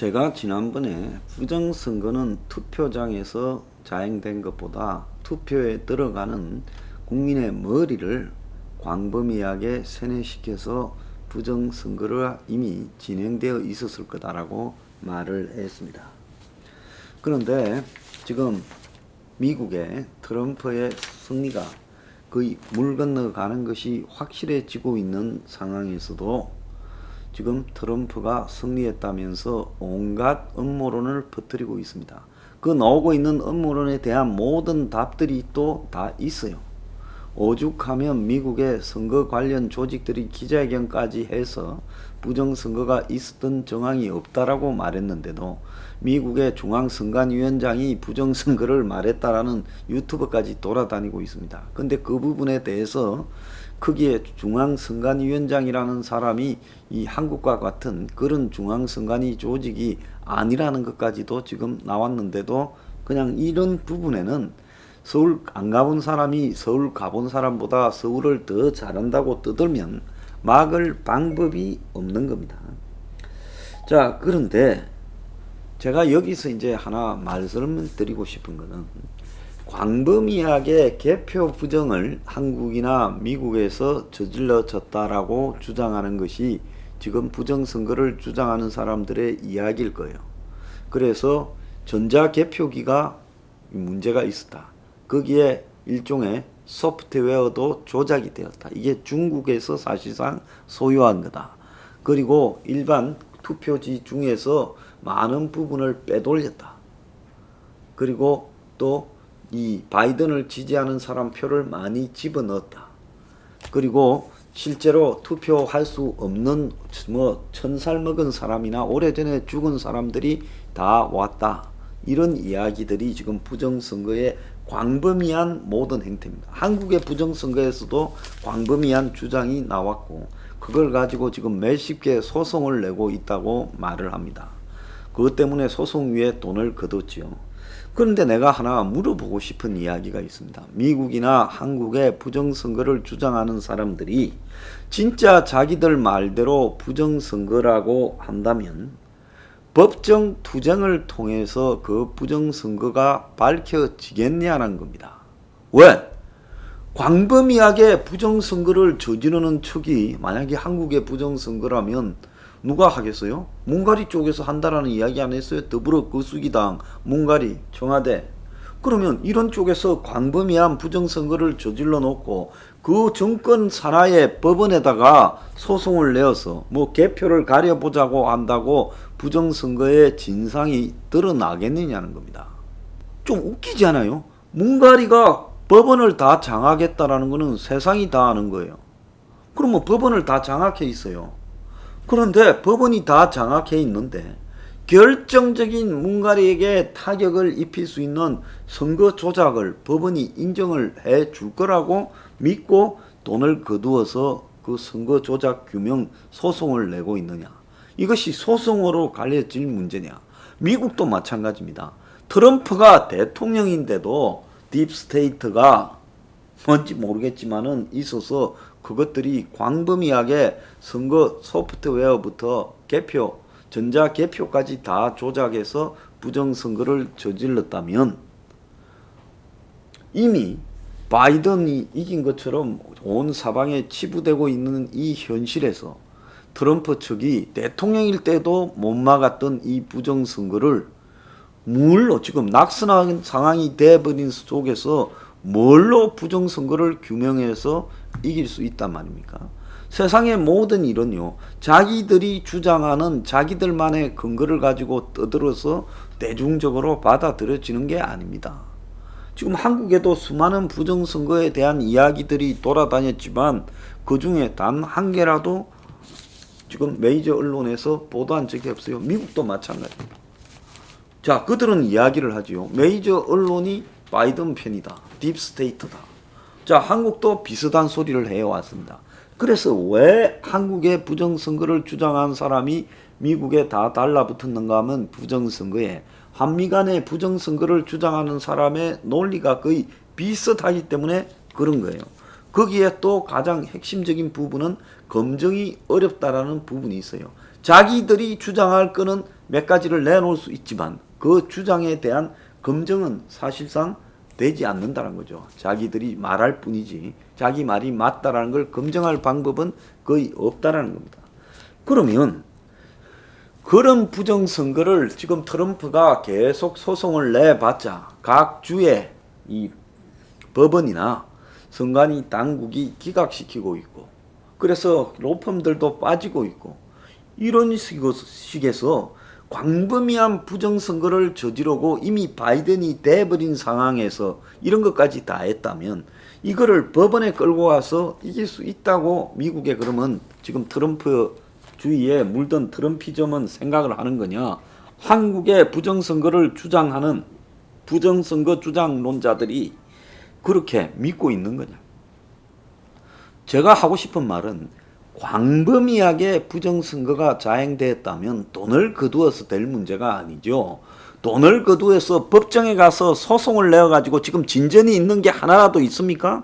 제가 지난번에 부정선거는 투표장에서 자행된 것보다 투표에 들어가는 국민의 머리를 광범위하게 세뇌시켜서 부정선거가 이미 진행되어 있었을 거다라고 말을 했습니다. 그런데 지금 미국의 트럼프의 승리가 거의 물 건너가는 것이 확실해지고 있는 상황에서도 지금 트럼프가 승리했다면서 온갖 음모론을 퍼뜨리고 있습니다. 그 나오고 있는 음모론에 대한 모든 답들이 또 다 있어요. 오죽하면 미국의 선거 관련 조직들이 기자회견까지 해서 부정선거가 있었던 정황이 없다라고 말했는데도 미국의 중앙선관위원장이 부정선거를 말했다라는 유튜브까지 돌아다니고 있습니다. 근데 그 부분에 대해서 크기에 중앙선관위원장이라는 사람이 이 한국과 같은 그런 중앙선관위 조직이 아니라는 것까지도 지금 나왔는데도 그냥 이런 부분에는 서울 안 가본 사람이 서울 가본 사람보다 서울을 더 잘한다고 떠들면 막을 방법이 없는 겁니다. 자, 그런데 제가 여기서 이제 하나 말씀을 드리고 싶은 거는 광범위하게 개표 부정을 한국이나 미국에서 저질러졌다라고 주장하는 것이 지금 부정선거를 주장하는 사람들의 이야기일 거예요. 그래서 전자개표기가 문제가 있었다. 거기에 일종의 소프트웨어도 조작이 되었다. 이게 중국에서 사실상 소유한 거다. 그리고 일반 투표지 중에서 많은 부분을 빼돌렸다. 그리고 또 이 바이든을 지지하는 사람 표를 많이 집어넣었다. 그리고 실제로 투표할 수 없는 천살 먹은 사람이나 오래전에 죽은 사람들이 다 왔다. 이런 이야기들이 지금 부정선거의 광범위한 모든 행태입니다. 한국의 부정선거에서도 광범위한 주장이 나왔고 그걸 가지고 지금 몇십 개 소송을 내고 있다고 말을 합니다. 그것 때문에 소송 위에 돈을 거뒀지요. 그런데 내가 하나 물어보고 싶은 이야기가 있습니다. 미국이나 한국의 부정선거를 주장하는 사람들이 진짜 자기들 말대로 부정선거라고 한다면 법정 투쟁을 통해서 그 부정선거가 밝혀지겠냐는 겁니다. 왜? 광범위하게 부정선거를 저지르는 측이 만약에 한국의 부정선거라면 누가 하겠어요? 문가리 쪽에서 한다라는 이야기 안 했어요? 더불어 거수기당, 문가리, 청와대. 그러면 이런 쪽에서 광범위한 부정선거를 저질러 놓고 그 정권 산하의 법원에다가 소송을 내어서 뭐 개표를 가려보자고 한다고 부정선거의 진상이 드러나겠느냐는 겁니다. 좀 웃기지 않아요? 문가리가 법원을 다 장악했다라는 거는 세상이 다 아는 거예요. 그러면 법원을 다 장악해 있어요. 그런데 법원이 다 장악해 있는데 결정적인 문가리에게 타격을 입힐 수 있는 선거 조작을 법원이 인정을 해 줄 거라고 믿고 돈을 거두어서 그 선거 조작 규명 소송을 내고 있느냐. 이것이 소송으로 갈려질 문제냐. 미국도 마찬가지입니다. 트럼프가 대통령인데도 딥스테이트가 뭔지 모르겠지만은 있어서 그것들이 광범위하게 선거 소프트웨어부터 개표, 전자개표까지 다 조작해서 부정선거를 저질렀다면 이미 바이든이 이긴 것처럼 온 사방에 치부되고 있는 이 현실에서 트럼프 측이 대통령일 때도 못 막았던 이 부정선거를 뭘로 지금 낙선한 상황이 돼버린 속에서 뭘로 부정선거를 규명해서 이길 수 있단 말입니까? 세상의 모든 일은요, 자기들이 주장하는 자기들만의 근거를 가지고 떠들어서 대중적으로 받아들여지는 게 아닙니다. 지금 한국에도 수많은 부정선거에 대한 이야기들이 돌아다녔지만 그 중에 단 한 개라도 지금 메이저 언론에서 보도한 적이 없어요. 미국도 마찬가지입니다. 자, 그들은 이야기를 하지요. 메이저 언론이 바이든 편이다. 딥스테이트다. 자, 한국도 비슷한 소리를 해왔습니다. 그래서 왜 한국의 부정선거를 주장한 사람이 미국에 다 달라붙었는가 하면 부정선거에 한미 간의 부정선거를 주장하는 사람의 논리가 거의 비슷하기 때문에 그런 거예요. 거기에 또 가장 핵심적인 부분은 검증이 어렵다라는 부분이 있어요. 자기들이 주장할 거는 몇 가지를 내놓을 수 있지만 그 주장에 대한 검증은 사실상 되지 않는다는 거죠. 자기들이 말할 뿐이지 자기 말이 맞다라는 걸 검증할 방법은 거의 없다라는 겁니다. 그러면 그런 부정선거를 지금 트럼프가 계속 소송을 내봤자 각 주의 이 법원이나 선관위 당국이 기각시키고 있고 그래서 로펌들도 빠지고 있고 이런 식에서 광범위한 부정선거를 저지르고 이미 바이든이 돼버린 상황에서 이런 것까지 다 했다면 이거를 법원에 끌고 와서 이길 수 있다고 미국에 그러면 지금 트럼프 주위에 물든 트럼피즘은 생각을 하는 거냐. 한국의 부정선거를 주장하는 부정선거 주장론자들이 그렇게 믿고 있는 거냐. 제가 하고 싶은 말은 광범위하게 부정선거가 자행되었다면 돈을 거두어서 될 문제가 아니죠. 돈을 거두어서 법정에 가서 소송을 내어가지고 지금 진전이 있는 게 하나라도 있습니까?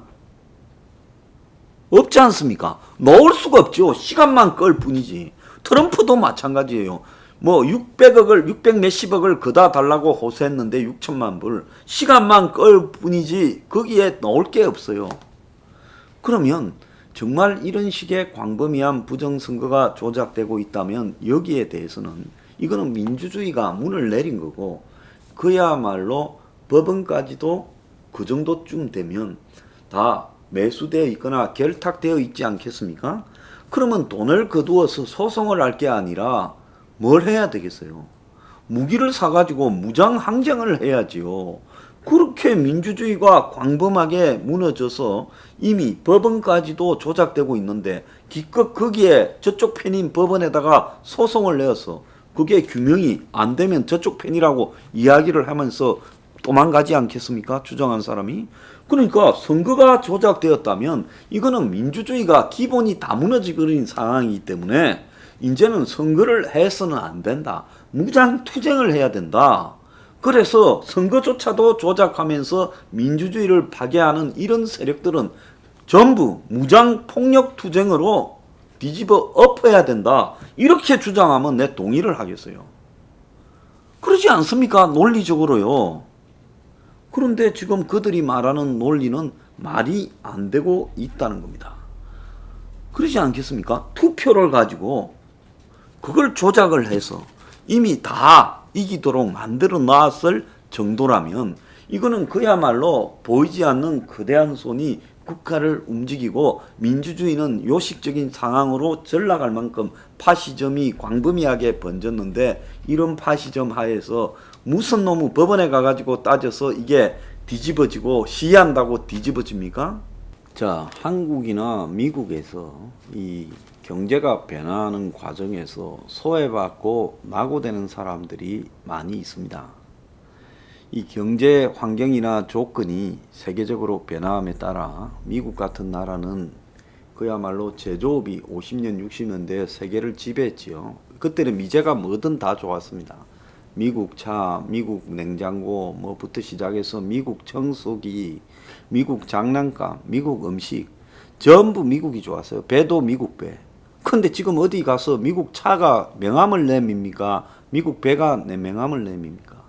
없지 않습니까? 넣을 수가 없죠. 시간만 끌 뿐이지. 트럼프도 마찬가지예요. 뭐 600 몇십억을 그다 달라고 호소했는데 6천만 불. 시간만 끌 뿐이지 거기에 넣을 게 없어요. 그러면 정말 이런 식의 광범위한 부정선거가 조작되고 있다면 여기에 대해서는 이거는 민주주의가 문을 내린 거고 그야말로 법원까지도 그 정도쯤 되면 다 매수되어 있거나 결탁되어 있지 않겠습니까? 그러면 돈을 거두어서 소송을 할 게 아니라 뭘 해야 되겠어요? 무기를 사가지고 무장항쟁을 해야지요. 그렇게 민주주의가 광범하게 무너져서 이미 법원까지도 조작되고 있는데 기껏 거기에 저쪽 편인 법원에다가 소송을 내어서 그게 규명이 안 되면 저쪽 편이라고 이야기를 하면서 도망가지 않겠습니까? 주장한 사람이. 그러니까 선거가 조작되었다면 이거는 민주주의가 기본이 다 무너져버린 상황이기 때문에 이제는 선거를 해서는 안 된다. 무장투쟁을 해야 된다. 그래서 선거조차도 조작하면서 민주주의를 파괴하는 이런 세력들은 전부 무장폭력투쟁으로 뒤집어 엎어야 된다. 이렇게 주장하면 내 동의를 하겠어요. 그러지 않습니까? 논리적으로요. 그런데 지금 그들이 말하는 논리는 말이 안 되고 있다는 겁니다. 그러지 않겠습니까? 투표를 가지고 그걸 조작을 해서 이미 다 이기도록 만들어 놨을 정도라면 이거는 그야말로 보이지 않는 거대한 손이 국가를 움직이고 민주주의는 요식적인 상황으로 전락할 만큼 파시즘이 광범위하게 번졌는데 이런 파시즘 하에서 무슨 놈의 법원에 가가지고 따져서 이게 뒤집어지고 시한다고 뒤집어집니까? 자, 한국이나 미국에서 이 경제가 변화하는 과정에서 소외받고 낙오되는 사람들이 많이 있습니다. 이 경제 환경이나 조건이 세계적으로 변화함에 따라 미국 같은 나라는 그야말로 제조업이 50년, 60년대에 세계를 지배했지요. 그때는 미제가 뭐든 다 좋았습니다. 미국 차, 미국 냉장고 뭐부터 시작해서 미국 청소기, 미국 장난감, 미국 음식 전부 미국이 좋았어요. 배도 미국 배. 근데 지금 어디 가서 미국 차가 명함을 내밉니까? 미국 배가 명함을 내밉니까?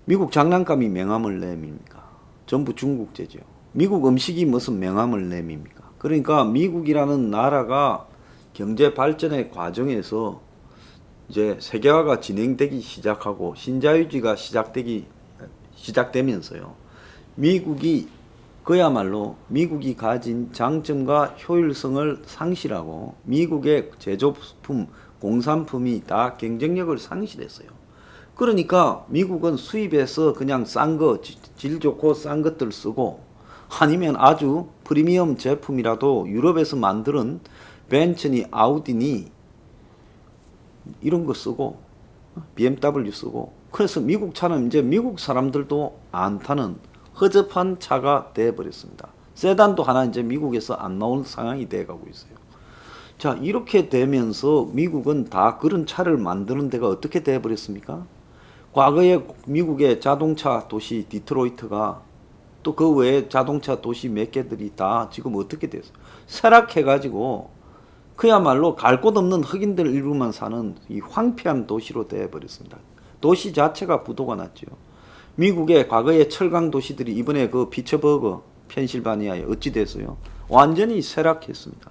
미국 장난감이 명함을 내밉니까? 전부 중국제죠. 미국 음식이 무슨 명함을 내밉니까? 그러니까 미국이라는 나라가 경제 발전의 과정에서 이제 세계화가 진행되기 시작하고 신자유주의가 시작되면서요. 미국이 그야말로 미국이 가진 장점과 효율성을 상실하고 미국의 제조품, 공산품이 다 경쟁력을 상실했어요. 그러니까 미국은 수입해서 그냥 싼 거, 질 좋고 싼 것들 쓰고 아니면 아주 프리미엄 제품이라도 유럽에서 만드는 벤츠니 아우디니 이런 거 쓰고 BMW 쓰고 그래서 미국 차는 이제 미국 사람들도 안 타는 허접한 차가 되어버렸습니다. 세단도 하나 이제 미국에서 안 나온 상황이 돼가고 있어요. 자, 이렇게 되면서 미국은 다 그런 차를 만드는 데가 어떻게 돼버렸습니까? 과거에 미국의 자동차 도시 디트로이트가 또 그 외에 자동차 도시 몇 개들이 다 지금 어떻게 됐어요? 쇠락해가지고 그야말로 갈 곳 없는 흑인들 일부만 사는 이 황폐한 도시로 되어버렸습니다. 도시 자체가 부도가 났죠. 미국의 과거의 철강 도시들이 이번에 그 피츠버그, 펜실바니아에 어찌 됐어요? 완전히 쇠락했습니다.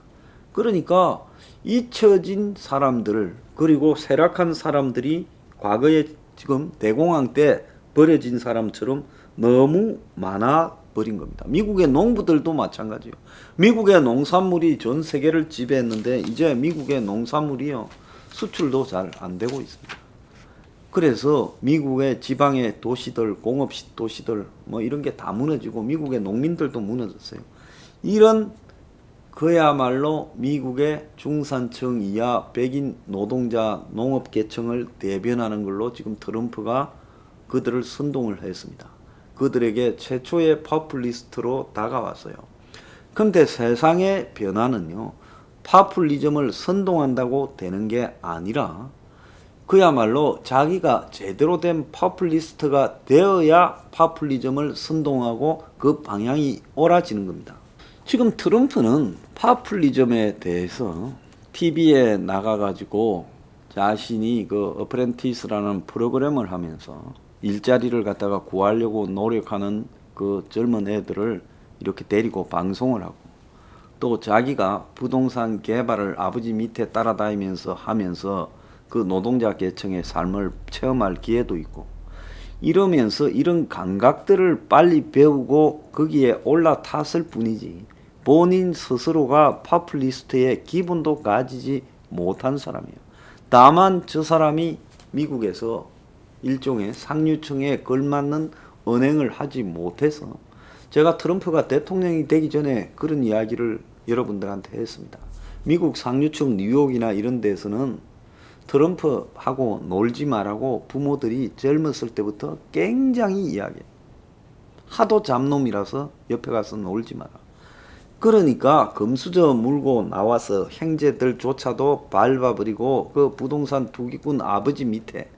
그러니까 잊혀진 사람들, 그리고 쇠락한 사람들이 과거에 지금 대공황 때 버려진 사람처럼 너무 많아 버린 겁니다. 미국의 농부들도 마찬가지예요. 미국의 농산물이 전 세계를 지배했는데 이제 미국의 농산물이요 수출도 잘 안 되고 있습니다. 그래서 미국의 지방의 도시들, 공업 도시들 뭐 이런 게 다 무너지고 미국의 농민들도 무너졌어요. 이런 그야말로 미국의 중산층 이하 백인 노동자 농업계층을 대변하는 걸로 지금 트럼프가 그들을 선동을 했습니다. 그들에게 최초의 파퓰리스트로 다가왔어요. 근데 세상의 변화는요, 파퓰리즘을 선동한다고 되는 게 아니라 그야말로 자기가 제대로 된 파퓰리스트가 되어야 파퓰리즘을 선동하고 그 방향이 옳아지는 겁니다. 지금 트럼프는 파퓰리즘에 대해서 TV에 나가가지고 자신이 그 어프렌티스라는 프로그램을 하면서 일자리를 갖다가 구하려고 노력하는 그 젊은 애들을 이렇게 데리고 방송을 하고 또 자기가 부동산 개발을 아버지 밑에 따라다니면서 하면서 그 노동자 계층의 삶을 체험할 기회도 있고 이러면서 이런 감각들을 빨리 배우고 거기에 올라탔을 뿐이지 본인 스스로가 파퓰리스트의 기분도 가지지 못한 사람이에요. 다만 저 사람이 미국에서 일종의 상류층에 걸맞는 언행을 하지 못해서 제가 트럼프가 대통령이 되기 전에 그런 이야기를 여러분들한테 했습니다. 미국 상류층 뉴욕이나 이런 데서는 트럼프하고 놀지 말라고 부모들이 젊었을 때부터 굉장히 이야기해요. 하도 잡놈이라서 옆에 가서 놀지 마라. 그러니까 금수저 물고 나와서 형제들조차도 밟아버리고 그 부동산 투기꾼 아버지 밑에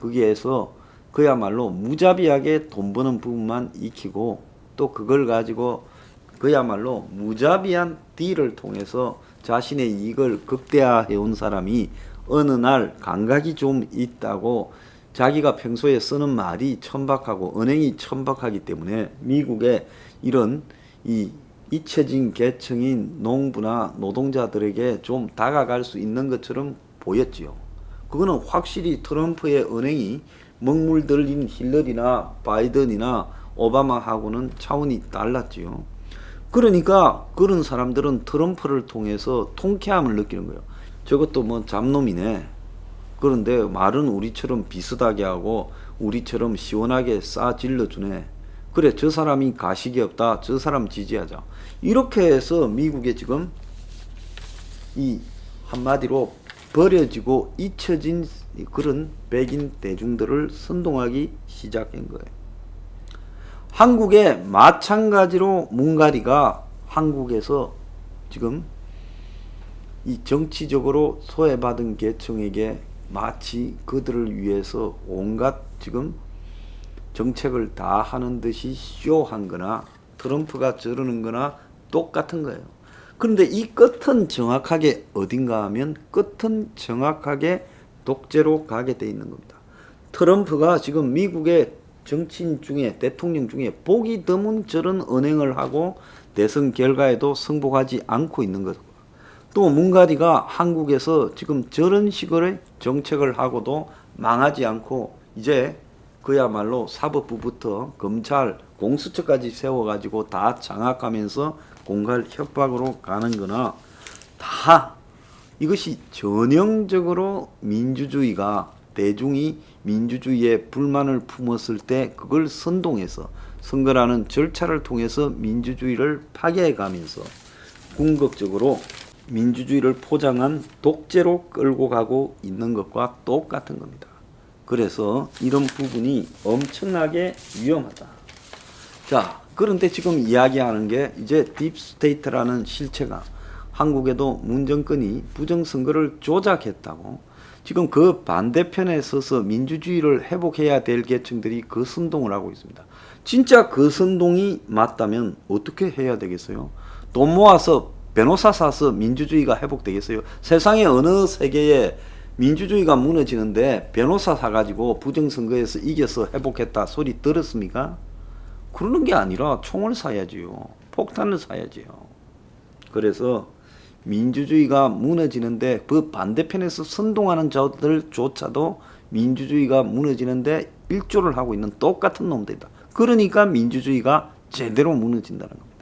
거기에서 그야말로 무자비하게 돈 버는 부분만 익히고 또 그걸 가지고 그야말로 무자비한 딜을 통해서 자신의 이익을 극대화해 온 사람이 어느 날 감각이 좀 있다고 자기가 평소에 쓰는 말이 천박하고 언행이 천박하기 때문에 미국의 이런 이 잊혀진 계층인 농부나 노동자들에게 좀 다가갈 수 있는 것처럼 보였지요. 그거는 확실히 트럼프의 언행이 먹물들린 힐러리나 바이든이나 오바마하고는 차원이 달랐지요. 그러니까 그런 사람들은 트럼프를 통해서 통쾌함을 느끼는 거예요. 저것도 뭐 잡놈이네. 그런데 말은 우리처럼 비슷하게 하고 우리처럼 시원하게 싸질러주네. 그래, 저 사람이 가식이 없다. 저 사람 지지하자. 이렇게 해서 미국에 지금 이 한마디로 버려지고 잊혀진 그런 백인 대중들을 선동하기 시작한 거예요. 한국에 마찬가지로 문가리가 한국에서 지금 이 정치적으로 소외받은 계층에게 마치 그들을 위해서 온갖 지금 정책을 다 하는 듯이 쇼한 거나 트럼프가 저러는 거나 똑같은 거예요. 그런데 이 끝은 정확하게 어딘가 하면 끝은 정확하게 독재로 가게 돼 있는 겁니다. 트럼프가 지금 미국의 정치인 중에 대통령 중에 보기 드문 저런 언행을 하고 대선 결과에도 승복하지 않고 있는 것. 또 문가리가 한국에서 지금 저런 식의 정책을 하고도 망하지 않고 이제 그야말로 사법부부터 검찰, 공수처까지 세워가지고 다 장악하면서 공갈 협박으로 가는 거나 다 이것이 전형적으로 민주주의가 대중이 민주주의에 불만을 품었을 때 그걸 선동해서 선거라는 절차를 통해서 민주주의를 파괴해가면서 궁극적으로 민주주의를 포장한 독재로 끌고 가고 있는 것과 똑같은 겁니다. 그래서 이런 부분이 엄청나게 위험하다. 자, 그런데 지금 이야기하는 게 이제 딥스테이트라는 실체가 한국에도 문정권이 부정선거를 조작했다고 지금 그 반대편에 서서 민주주의를 회복해야 될 계층들이 그 선동을 하고 있습니다. 진짜 그 선동이 맞다면 어떻게 해야 되겠어요? 돈 모아서 변호사 사서 민주주의가 회복되겠어요? 세상의 어느 세계에 민주주의가 무너지는데 변호사 사가지고 부정선거에서 이겨서 회복했다 소리 들었습니까? 그러는 게 아니라 총을 쏴야지요. 폭탄을 쏴야지요. 그래서 민주주의가 무너지는데 그 반대편에서 선동하는 자들조차도 민주주의가 무너지는데 일조를 하고 있는 똑같은 놈들이다. 그러니까 민주주의가 제대로 무너진다는 겁니다.